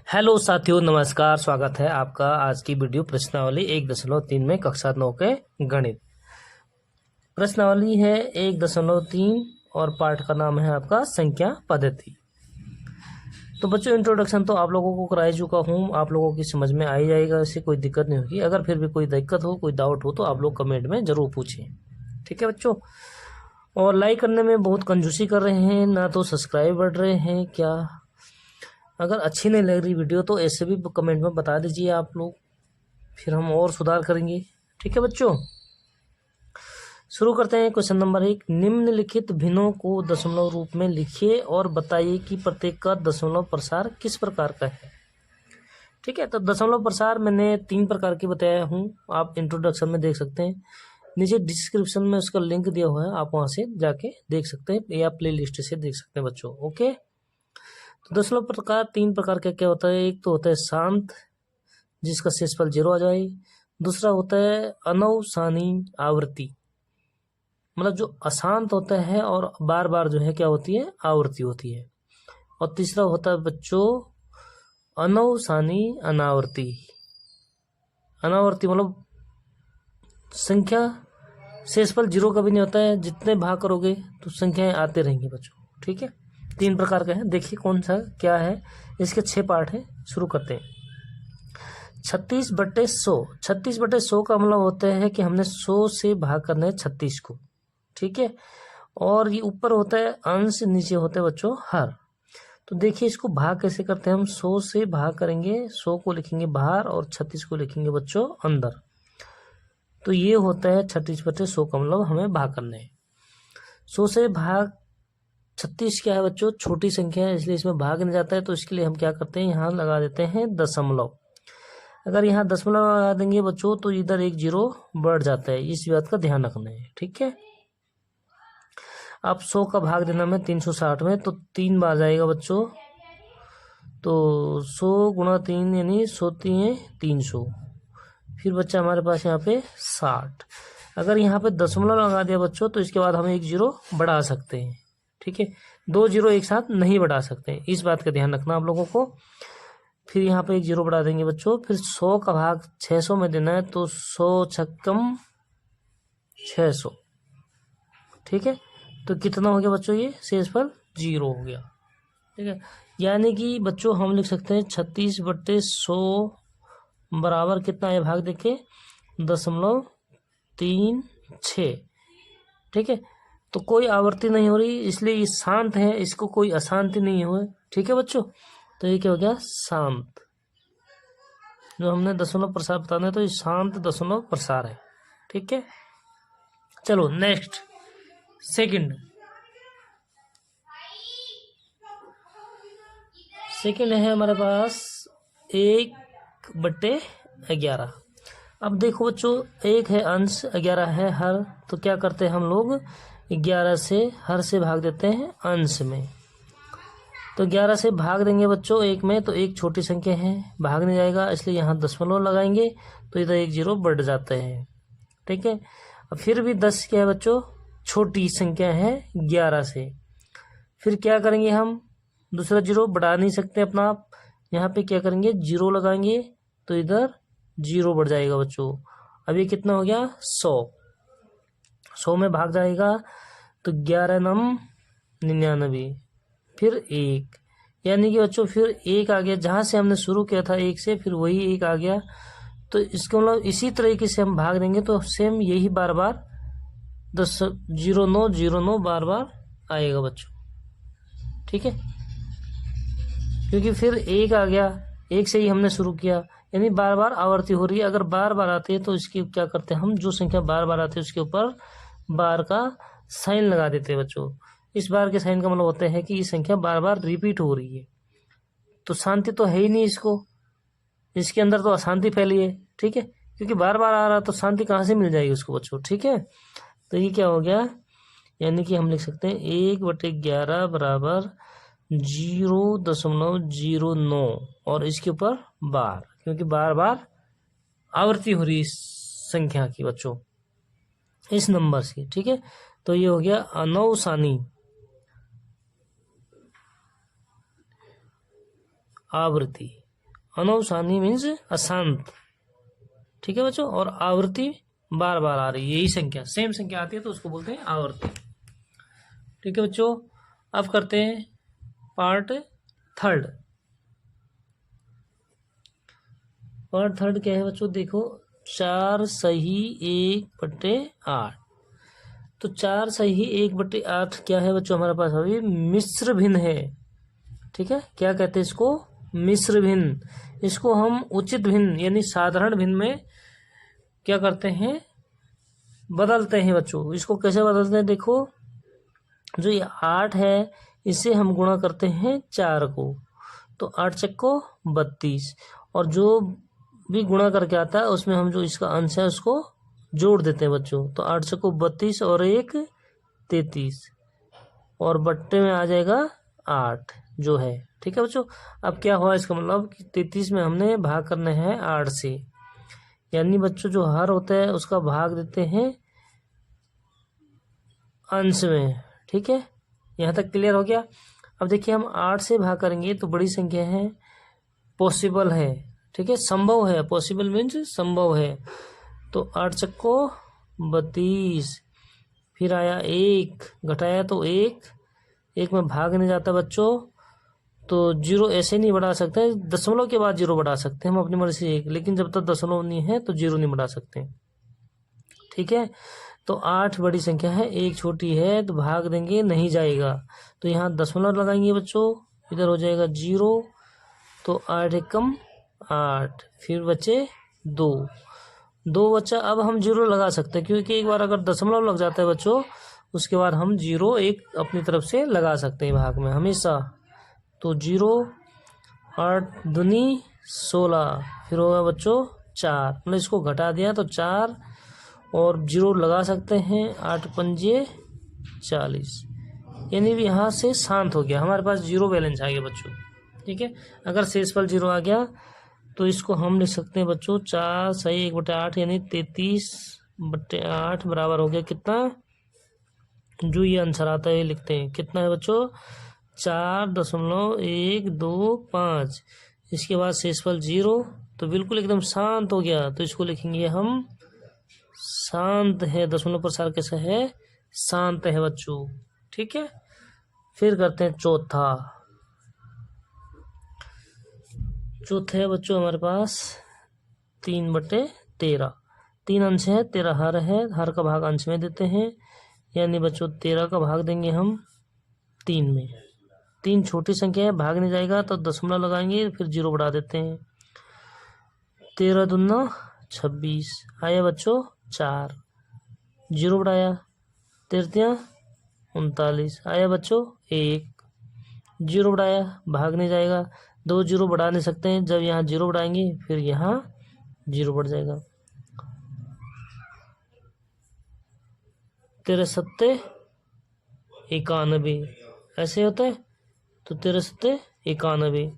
Hello साथियों, नमस्कार। स्वागत है आपका आज की वीडियो प्रश्नावली 1.3 में कक्षा 9 के गणित। प्रश्नावली है 1.3 और पाठ का नाम है आपका संख्या पद्धति। तो बच्चों, इंट्रोडक्शन तो आप लोगों को करा चुका हूँ, आप लोगों की समझ में आ ही जाएगा, इससे कोई दिक्कत नहीं होगी। अगर फिर भी कोई दिक्कत हो, कोई डाउट हो तो आप लोग कमेंट में जरूर पूछें, ठीक है बच्चों। और लाइक करने में बहुत कंजूसी कर रहे हैं, ना तो सब्सक्राइब बढ़ रहे हैं क्या। अगर अच्छी नहीं लग रही वीडियो तो ऐसे भी कमेंट में बता दीजिए आप लोग, फिर हम और सुधार करेंगे, ठीक है बच्चों। शुरू करते हैं। क्वेश्चन नंबर 1, निम्नलिखित भिन्नों को दशमलव रूप में लिखिए और बताइए कि प्रत्येक का दशमलव प्रसार किस प्रकार का है। ठीक है, तो दशमलव प्रसार मैंने 3 प्रकार के बताया हूँ, आप इंट्रोडक्शन में देख सकते हैं। नीचे डिस्क्रिप्शन में उसका लिंक दिया हुआ है, आप वहाँ से जाके देख सकते हैं या प्ले लिस्ट से देख सकते हैं बच्चों। ओके, तो दशमलव प्रकार 3 प्रकार का क्या होता है। एक तो होता है शांत, जिसका शेषफल 0 आ जाए। दूसरा होता है अनवसानी आवृत्ति, मतलब जो अशांत होता है और बार बार जो है क्या होती है, आवृत्ति होती है। और तीसरा होता है बच्चों अनवसानी अनावर्ती। अनावर्ती मतलब संख्या शेषफल 0 कभी नहीं होता है, जितने भाग करोगे तो संख्याएं आते रहेंगी बच्चों। ठीक है, 3 प्रकार के हैं। देखिए कौन सा क्या है। इसके 6 पार्ट हैं, शुरू करते हैं। 36/100। 36/100 का मतलब होता है कि हमने 100 से भाग करना है 36 को। ठीक है, और ये ऊपर होता है अंश, नीचे होता है बच्चों हर। तो देखिए इसको भाग कैसे करते हैं हम। 100 से भाग करेंगे, 100 को लिखेंगे बाहर और 36 को लिखेंगे बच्चों अंदर। तो ये होता है 36/100 का मतलब हमें भाग करना है। 100 से भाग 36 क्या है बच्चों, छोटी संख्या है, इसलिए इसमें भाग नहीं जाता है। तो इसके लिए हम क्या करते हैं, यहाँ लगा देते हैं दशमलव। अगर यहाँ दशमलव लगा देंगे बच्चों तो इधर एक 0 बढ़ जाता है, इस बात का ध्यान रखना है। ठीक है, अब 100 का भाग देना में 360 में, तो 3 बार जाएगा बच्चों। तो 100 गुणा 3 यानी 300। फिर बच्चा हमारे पास यहाँ पे 60। अगर यहाँ पे दशमलव लगा दिया बच्चों तो इसके बाद हम एक 0 बढ़ा सकते हैं। ठीक है, 2 0 एक साथ नहीं बढ़ा सकते, इस बात का ध्यान रखना आप लोगों को। फिर यहाँ पे एक 0 बढ़ा देंगे बच्चों। फिर 100 का भाग 600 में देना है, तो 100 छक्कम 600। ठीक है, तो कितना हो गया बच्चों, ये शेषफल 0 हो गया। ठीक है, यानी कि बच्चों हम लिख सकते हैं 36/100 बराबर कितना है, भाग देखे 0.36। ठीक है, तो कोई आवर्ती नहीं हो रही, इसलिए ये शांत है, इसको कोई अशांति नहीं हो। ठीक है बच्चों, तो ये क्या हो गया, शांत। जो हमने दशमलव प्रसार बताना है तो ये शांत दशमलव प्रसार है। ठीक है, चलो नेक्स्ट सेकंड है हमारे पास 1/11। अब देखो बच्चों, 1 है अंश, 11 है हर। तो क्या करते हैं हम लोग, 11 से हर से भाग देते हैं अंश में। तो 11 से भाग देंगे बच्चों 1 में, तो एक छोटी संख्या है, भाग नहीं जाएगा, इसलिए यहाँ दशमलव लगाएंगे तो इधर एक 0 बढ़ जाता है। ठीक है, अब फिर भी 10 क्या है बच्चों, छोटी संख्या है 11 से। फिर क्या करेंगे हम, दूसरा 0 बढ़ा नहीं सकते अपना आप, यहाँ पे क्या करेंगे 0 लगाएंगे तो इधर 0 बढ़ जाएगा बच्चों। अब ये कितना हो गया, 100 में भाग जाएगा तो 11 नम 99, फिर 1, यानी कि बच्चों फिर 1 आ गया। जहाँ से हमने शुरू किया था 1 से, फिर वही 1 आ गया। तो इसको मतलब इसी तरीके से हम भाग देंगे तो सेम यही बार बार 0909 बार बार आएगा बच्चों। ठीक है, क्योंकि फिर 1 आ गया, 1 से ही हमने शुरू किया, यानी बार बार आवर्ती हो रही है। अगर बार बार आती है तो इसकी क्या करते हैं हम, जो संख्या बार बार आती है उसके ऊपर बार का साइन लगा देते हैं बच्चों। इस बार के साइन का मतलब होता है कि ये संख्या बार बार रिपीट हो रही है। तो शांति तो है ही नहीं, इसके अंदर तो अशांति फैली है। ठीक है, क्योंकि बार बार आ रहा तो शांति कहाँ से मिल जाएगी उसको बच्चों। ठीक है, तो ये क्या हो गया, यानी कि हम लिख सकते हैं 1/11 बराबर 0.09 और इसके ऊपर बार, क्योंकि बार बार आवृत्ति हो रही इस संख्या की बच्चों, इस नंबर की। ठीक है, तो ये हो गया अनवसानी आवृत्ति। अनवसानी मीन्स अशांत, ठीक है बच्चों। और आवृत्ति बार बार आ रही है, यही संख्या सेम संख्या आती है तो उसको बोलते हैं आवर्ती, ठीक है बच्चों। अब करते हैं पार्ट थर्ड। पार्ट थर्ड क्या है बच्चों, देखो 4 सही 1/8। तो 4 सही 1/8 क्या है बच्चों हमारे पास अभी मिश्र भिन्न है, ठीक है। क्या कहते हैं इसको, मिश्र भिन्न। इसको हम उचित भिन्न यानी साधारण भिन्न में क्या करते हैं, बदलते हैं बच्चों। इसको कैसे बदलते हैं, देखो जो ये 8 है इसे हम गुणा करते हैं 4 को, तो 8 चक्को 32, और जो भी गुणा करके आता है उसमें हम जो इसका अंश है उसको जोड़ देते हैं बच्चों। तो 8 चक्को 32 और 1 33, और बट्टे में आ जाएगा 8 जो है, ठीक है बच्चों। अब क्या हुआ इसका मतलब कि 33 में हमने भाग करने हैं 8 से, यानी बच्चों जो हर होता है उसका भाग देते हैं अंश में, ठीक है। यहाँ तक क्लियर हो गया। अब देखिए हम 8 से भाग करेंगे तो बड़ी संख्या है, पॉसिबल है, ठीक है, संभव है, पॉसिबल मीन्स संभव है। तो 8 चक्को 32, फिर आया 1, घटाया तो 1 में भाग नहीं जाता बच्चों, तो 0 ऐसे नहीं बढ़ा सकते, दशमलव के बाद 0 बढ़ा सकते हैं हम अपनी मर्जी से 1, लेकिन जब तक दशमलव नहीं है तो 0 नहीं बढ़ा सकते, ठीक है। तो 8 बड़ी संख्या है, 1 छोटी है, तो भाग देंगे नहीं जाएगा, तो यहाँ दशमलव लगाएंगे बच्चों, इधर हो जाएगा 0, तो 8 एकम 8, फिर बचे 2 बच्चा। अब हम 0 लगा सकते हैं क्योंकि एक बार अगर दशमलव लग जाता है बच्चों उसके बाद हम 0 एक अपनी तरफ से लगा सकते हैं भाग में हमेशा। तो 0, 8 दूनी 16, फिर होगा बच्चों 4, मतलब इसको घटा दिया तो 4 और 0 लगा सकते हैं, 8 पंजे 40, यानी भी यहाँ से शांत हो गया, हमारे पास 0 बैलेंस आ गया बच्चों, ठीक है। अगर शेषफल 0 आ गया तो इसको हम लिख सकते हैं बच्चों 4 सही 1/8 यानी 33/8 बराबर हो गया कितना, जो ये आंसर आता है ये लिखते हैं, कितना है बच्चों 4.125। इसके बाद शेषफल 0, तो बिल्कुल एकदम शांत हो गया, तो इसको लिखेंगे हम शांत है, दशमलव प्रसार कैसा है, शांत है बच्चों, ठीक है। फिर करते हैं चौथा है बच्चों हमारे पास 3/13, 3 अंश है, 13 हर है, हर का भाग अंश में देते हैं, यानी बच्चों 13 का भाग देंगे हम 3 में। 3 छोटी संख्या है, भाग नहीं जाएगा तो दशमलव लगाएंगे, फिर 0 बढ़ा देते हैं, 13 दूना 26 आया बच्चों 4, 0 बढ़ाया, 13 39 आया बच्चों 1, 0 बढ़ाया, भाग नहीं जाएगा, 2 0 बढ़ा नहीं सकते हैं, जब यहाँ 0 बढ़ाएंगे फिर यहाँ 0 बढ़ जाएगा, 13 सत्ते 91 ऐसे होता है, तो 13 सत्ते 91,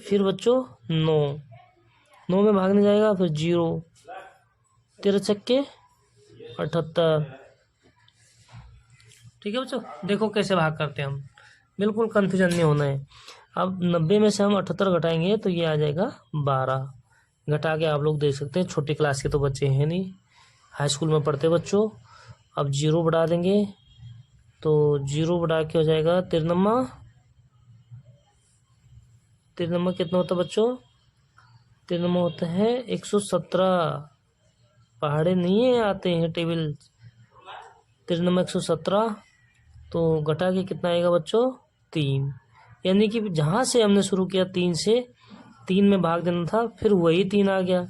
फिर बच्चों 9 में भाग नहीं जाएगा, फिर 0, 13 छक्के 78, ठीक है बच्चों। देखो कैसे भाग करते हैं हम, बिल्कुल कंफ्यूजन नहीं होना है। अब 90 में से हम 78 घटाएंगे तो ये आ जाएगा 12, घटा के आप लोग देख सकते हैं, छोटी क्लास के तो बच्चे हैं नहीं, हाई स्कूल में पढ़ते बच्चों। अब 0 बढ़ा देंगे तो 0 बढ़ा के हो जाएगा 13 कितना होता है बच्चों, 13 होता है 117, पहाड़े नहीं आते हैं टेबल, 13 117, तो घटा के कितना आएगा बच्चों 3, यानी कि जहाँ से हमने शुरू किया 3 से, 3 में भाग देना था, फिर वही 3 आ गया,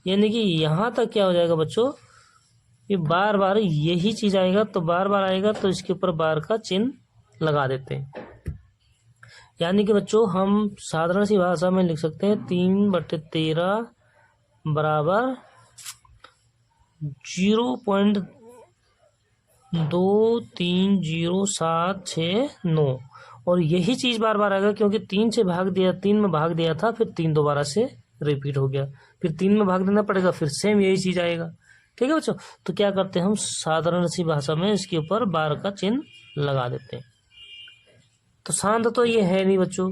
यानी कि यहाँ तक क्या हो जाएगा बच्चों, ये बार बार यही चीज़ आएगा, तो बार बार आएगा तो इसके ऊपर बार का चिन्ह लगा देते हैं। यानी कि बच्चों हम साधारण सी भाषा में लिख सकते हैं 3/13 बराबर 0.230769, और यही चीज़ बार बार आएगा क्योंकि 3 से भाग दिया, 3 में भाग दिया था, फिर 3 दोबारा से रिपीट हो गया, फिर 3 में भाग देना पड़ेगा, फिर सेम यही चीज़ आएगा, ठीक है बच्चों। तो क्या करते हैं हम साधारण सी भाषा में इसके ऊपर बार का चिन्ह लगा देते हैं। तो शांत तो ये है नहीं बच्चों,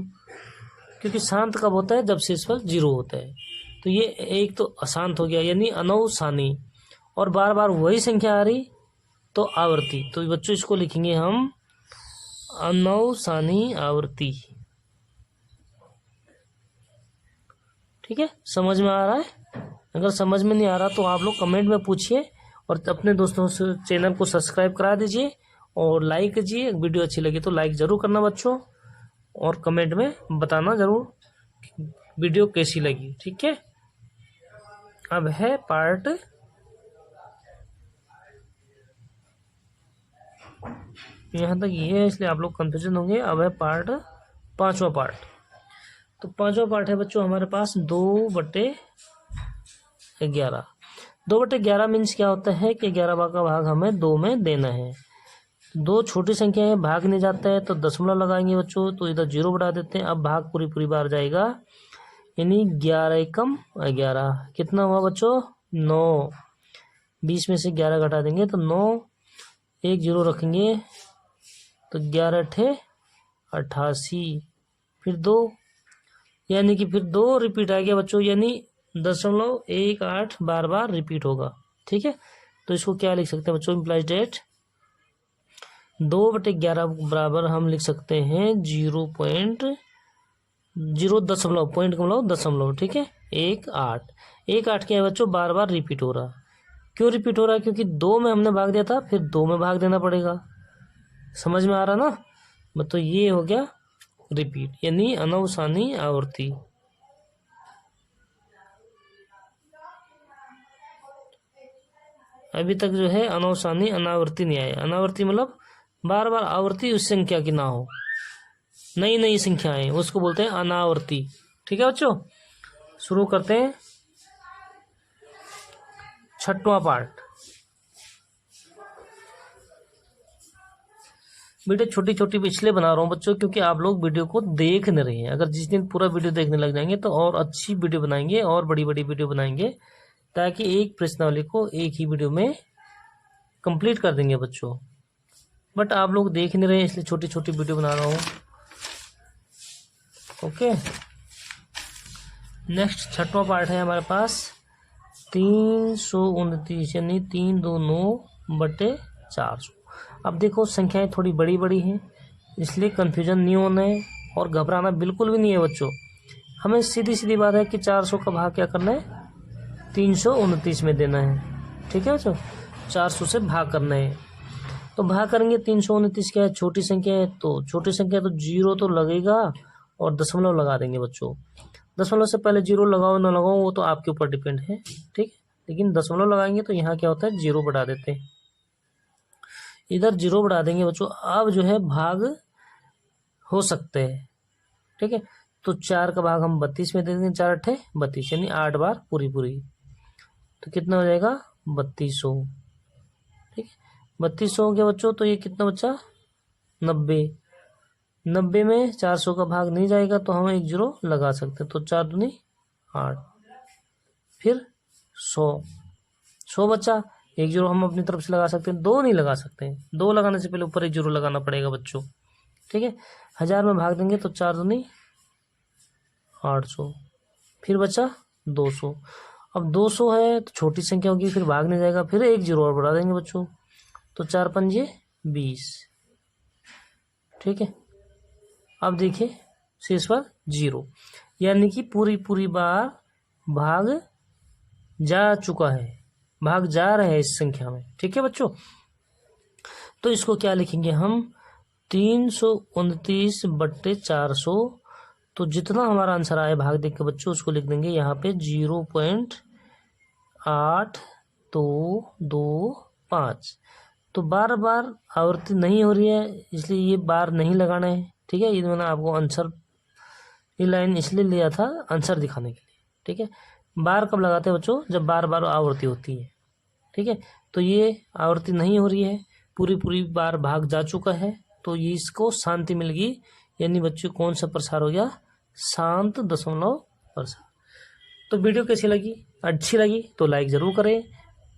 क्योंकि शांत कब होता है, जब शेषफल 0 होता है। तो ये एक तो अशांत हो गया यानी अनवसानी, और बार बार वही संख्या आ रही तो आवर्ती। तो बच्चों इसको लिखेंगे हम अनवसानी आवर्ती। ठीक है, समझ में आ रहा है? अगर समझ में नहीं आ रहा तो आप लोग कमेंट में पूछिए, और अपने दोस्तों से चैनल को सब्सक्राइब करा दीजिए और लाइक कीजिए। वीडियो अच्छी लगी तो लाइक ज़रूर करना बच्चों, और कमेंट में बताना ज़रूर वीडियो कैसी लगी। ठीक है, अब है पार्ट यहाँ तक ये है, इसलिए आप लोग कंफ्यूजन होंगे। अब है पार्ट 5वां पार्ट। तो 5वां पार्ट है बच्चों हमारे पास 2/11। 2/11 मीन्स क्या होता है कि 11 का भाग हमें 2 में देना है। दो छोटी संख्या है, भाग नहीं जाता है तो दशमलव लगाएंगे बच्चों, तो इधर 0 बढ़ा देते हैं। अब भाग पूरी बार जाएगा, यानी 11 एकम 11। कितना हुआ बच्चों? 9। 20 में से 11 घटा देंगे तो 9, 1 0 रखेंगे तो 11 × 88, फिर 2, यानी कि फिर 2 रिपीट आ गया बच्चों, यानी 0.18 बार रिपीट होगा। ठीक है, तो इसको क्या लिख सकते हैं बच्चों? इम्प्लाइज डेट 2/11 बराबर हम लिख सकते हैं 0.0 ठीक है, 1.8 क्या है बच्चों? बार रिपीट हो रहा। क्यों रिपीट हो रहा है? क्योंकि 2 में हमने भाग दिया था, फिर 2 में भाग देना पड़ेगा। समझ में आ रहा ना? मतलब ये हो गया रिपीट, यानी अनवसानी आवर्ती। अभी तक जो है अनवसानी अनावर्ती नहीं आया। अनावर्ती मतलब बार आवर्ती उस संख्या की ना हो, नई संख्याएं, उसको बोलते हैं अनावर्ती। ठीक है बच्चों, शुरू करते हैं 6वां पार्ट। वीडियो छोटी इसलिए बना रहा हूँ बच्चों क्योंकि आप लोग वीडियो को देख नहीं रहे हैं। अगर जिस दिन पूरा वीडियो देखने लग जाएंगे तो और अच्छी वीडियो बनाएंगे और बड़ी वीडियो बनाएंगे, ताकि एक प्रश्नावली को एक ही वीडियो में कंप्लीट कर देंगे बच्चों। बट आप लोग देख नहीं रहे हैं, इसलिए छोटी वीडियो बना रहा हूँ। ओके, नेक्स्ट 6वां पार्ट है हमारे पास 329, यानी 329/400। अब देखो संख्याएं थोड़ी बड़ी हैं, इसलिए कंफ्यूजन नहीं होना है और घबराना बिल्कुल भी नहीं है बच्चों। हमें सीधी बात है कि 400 का भाग क्या करना है? 329 में देना है। ठीक है बच्चों, 400 से भाग करना है। तो भाग करेंगे, 329 क्या है? छोटी संख्या है, तो छोटी संख्या तो 0 तो लगेगा और दशमलव लगा देंगे बच्चों। दशमलव से पहले 0 लगाओ ना लगाओ वो तो आपके ऊपर डिपेंड है। ठीक, लेकिन दशमलव लगाएंगे तो यहाँ क्या होता है? 0 बढ़ा देते हैं, इधर 0 बढ़ा देंगे बच्चों। अब जो है भाग हो सकते हैं। ठीक है, तो 4 का भाग हम 32 में दे देंगे। 4 × 8 = 32, यानी 8 बार पूरी। तो कितना हो जाएगा? 3200। ठीक है, 3200 हो गया बच्चों। तो ये कितना बच्चा? 90 में 400 का भाग नहीं जाएगा तो हम 1 0 लगा सकते हैं। तो 4 दूनी 8, फिर 100 बच्चा। 1 0 हम अपनी तरफ से लगा सकते हैं, 2 नहीं लगा सकते हैं। 2 लगाने से पहले ऊपर 1 0 लगाना पड़ेगा बच्चों। ठीक है, 1000 में भाग देंगे तो 4 दूनी 800, फिर बचा 200। अब 200 है तो छोटी संख्या होगी, फिर भाग नहीं जाएगा, फिर 1 0 और बढ़ा देंगे बच्चों। तो 4 पंजे 20। ठीक है, अब देखिए शेष पर 0, यानी कि पूरी बार भाग जा चुका है, भाग जा रहे हैं इस संख्या में। ठीक है बच्चों, तो इसको क्या लिखेंगे हम? 329/400। तो जितना हमारा आंसर आए भाग देख के बच्चों उसको लिख देंगे यहाँ पे 0.8225। तो बार आवृत्ति नहीं हो रही है, इसलिए ये बार नहीं लगाना है। ठीक है, ये मैंने आपको आंसर ये लाइन इसलिए लिया था आंसर दिखाने के लिए। ठीक है, बार कब लगाते हैं बच्चों? जब बार आवृत्ति होती है। ठीक है, तो ये आवृत्ति नहीं हो रही है, पूरी बार भाग जा चुका है, तो ये इसको शांति मिल गई, यानी बच्चों कौन सा प्रसार हो गया? शांत दशमलव प्रसार। तो वीडियो कैसी लगी? अच्छी लगी तो लाइक ज़रूर करें,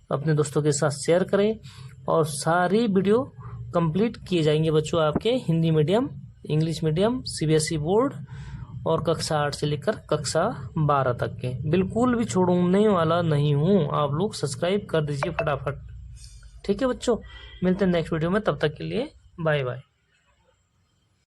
अपने दोस्तों के साथ शेयर करें, और सारी वीडियो कंप्लीट किए जाएंगे बच्चों आपके Hindi medium, English medium, CBSE board और कक्षा 8 से लेकर कक्षा 12 तक के। बिल्कुल भी छोड़ने वाला नहीं हूँ, आप लोग सब्सक्राइब कर दीजिए फटाफट। ठीक है बच्चों, मिलते हैं नेक्स्ट वीडियो में, तब तक के लिए बाय बाय।